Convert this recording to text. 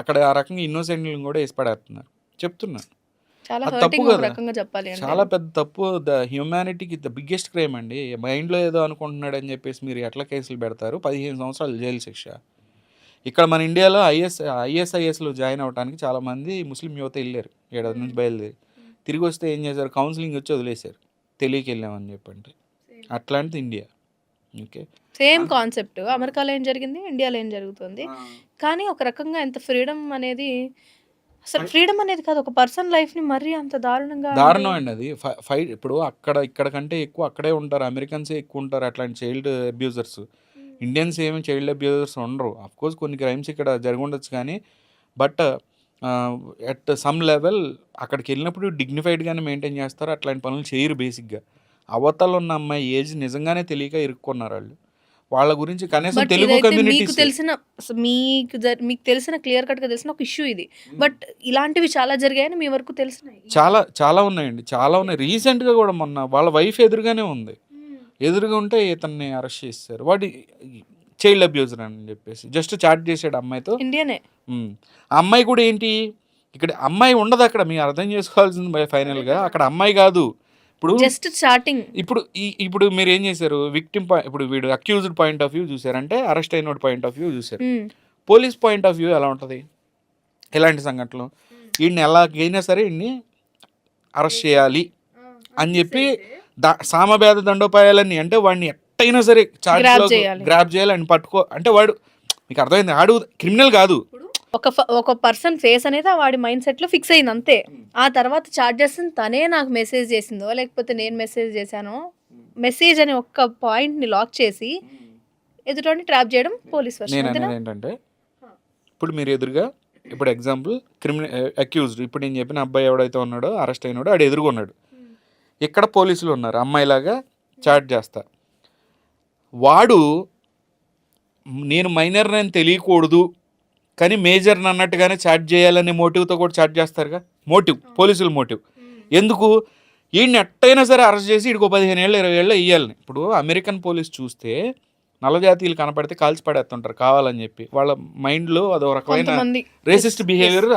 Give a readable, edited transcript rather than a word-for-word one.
అక్కడ ఆ రకంగా ఇన్నోసెంట్లను కూడా వేసి పడేస్తున్నారు. చెప్తున్నాను. చాలా అది తప్పు హర్టింగ్ ఒక కదా, రకంగా చెప్పాలి అంటే. చాలా పెద్ద తప్పు. హ్యూమానిటీకి ద బిగ్గెస్ట్ క్రైమ్ అండి. మైండ్లో ఏదో అనుకుంటున్నాడు అని చెప్పేసి మీరు ఎట్లా కేసులు పెడతారు? 15 సంవత్సరాలు జైలు శిక్ష. ఇక్కడ మన ఇండియాలో ఐఎస్ఐఎస్లో జాయిన్ అవ్వడానికి చాలామంది ముస్లిం యువత వెళ్ళారు ఏడాది నుంచి బయలుదేరి. తిరిగి వస్తే ఏం చేశారు? కౌన్సిలింగ్ వచ్చి వదిలేశారు, తెలియక వెళ్ళామని చెప్పండి. అట్లాంటిది ఇండియా. ఓకే, సేమ్ కాన్సెప్ట్ అమెరికాలో ఏం జరిగింది, ఇండియాలో ఏం జరుగుతుంది. కానీ ఒక రకంగా ఎంత ఫ్రీడమ్ అనేది, అసలు ఫ్రీడమ్ అనేది కాదు, ఒక పర్సన్ లైఫ్ని మరీ అంత దారుణంగా దారుణం అండి అది. ఫైట్ ఇప్పుడు ఇక్కడ కంటే ఎక్కువ అక్కడే ఉంటారు, అమెరికన్సే ఎక్కువ ఉంటారు అట్లాంటి చైల్డ్ అబ్యూజర్స్. ఇండియన్స్ ఏమి చైల్డ్ అబ్యూజర్స్ ఉండరు. కోర్స్ కొన్ని క్రైమ్స్ ఇక్కడ జరిగి ఉండొచ్చు కానీ, బట్ ఎట్ సమ్ లెవెల్ అక్కడికి వెళ్ళినప్పుడు డిగ్నిఫైడ్గానే మెయింటైన్ చేస్తారు. అట్లాంటి పనులు చేయరు బేసిక్గా. అవతల ఉన్న అమ్మాయి ఏజ్ నిజంగానే తెలియక ఇరుక్కున్నారు వాళ్ళు. వాళ్ళ గురించి కనీసం బట్ తెలుగు ఇదైతే మీకు కమ్యూనిటీస్ తెలిసిన మీకు తెలిసిన క్లియర్ కట్గా తెలిసిన ఒక ఇష్యూ ఇది. బట్ ఇలాంటివి చాలా జరిగాయని మీ వరకు తెలిసినాయి. చాలా చాలా ఉన్నాయండి, చాలా ఉన్నాయి. రీసెంట్గా కూడా మొన్న వాళ్ళ వైఫ్ ఎదురుగానే ఉంది. ఎదురుగా ఉంటే ఇతన్ని అరెస్ట్ చేశారు. వాడి చైల్డ్ అబ్యూజర్ అని చెప్పేసి జస్ట్ చాట్ చేసాడు అమ్మాయితో. ఇండియనే. ఆ అమ్మాయి కూడా ఏంటి, ఇక్కడ అమ్మాయి ఉండదు అక్కడ. మీరు అర్థం చేసుకోవాల్సింది ఫైనల్గా అక్కడ అమ్మాయి కాదు. ఇప్పుడు జస్ట్ స్టార్టింగ్. ఇప్పుడు మీరు ఏం చేశారు? విక్టిమ్ ఇప్పుడు వీడు అక్యూజ్డ్ పాయింట్ ఆఫ్ వ్యూ చూసారంటే, అరెస్ట్ అయిన పాయింట్ ఆఫ్ వ్యూ చూసారు. పోలీస్ పాయింట్ ఆఫ్ వ్యూ ఎలా ఉంటుంది ఇలాంటి సంఘటనలు? వీడిని ఎలాగైనా సరే వీడిని అరెస్ట్ చేయాలి అని చెప్పి సామభేద దండోపాయాలన్నీ, అంటే వాడిని ఎట్టయినా సరే చార్జ్లో గ్రాప్ చేయాలి అని పట్టుకో అంటే వాడు, మీకు అర్థమైంది, ఆడు క్రిమినల్ కాదు. ఒక పర్సన్ ఫేస్ అనేది వాడి మైండ్ సెట్ లో ఫిక్స్ అయింది అంతే. ఆ తర్వాత చార్జెస్ తనే నాకు మెసేజ్ చేసిందో లేకపోతే నేను మెసేజ్ చేశానో, మెసేజ్ అనే ఒక్క పాయింట్ ని లాక్ చేసి ఎదుటి ట్రాప్ చేయడం పోలీస్ వర్షన్. నేను ఏంటంటే, ఇప్పుడు మీరు ఎదురుగా, ఇప్పుడు ఎగ్జాంపుల్ అక్యూజ్డ్, ఇప్పుడు నేను చెప్పిన అబ్బాయి ఎవడైతే ఉన్నాడో అరెస్ట్ అయినాడో ఆడు ఎదురుగా ఉన్నాడు. ఇక్కడ పోలీసులు ఉన్నారు, అమ్మాయిలాగా చాట్ చేస్తా. వాడు నేను మైనర్ అని తెలియకూడదు కానీ మేజర్ అన్నట్టుగానే చాట్ చేయాలనే మోటివ్తో కూడా చాట్ చేస్తారుగా. పోలీసుల మోటివ్ ఎందుకు? వీడిని ఎట్టయినా సరే అరెస్ట్ చేసి వీడికి 15 ఏళ్ళు 20 ఏళ్ళు ఇవ్వాలని. ఇప్పుడు అమెరికన్ పోలీస్ చూస్తే నల్లజాతీయులు కనపడితే కాల్చి పడేస్తుంటారు కావాలని చెప్పి. వాళ్ళ మైండ్లో అదో రకమైన రేసిస్ట్ బిహేవియర్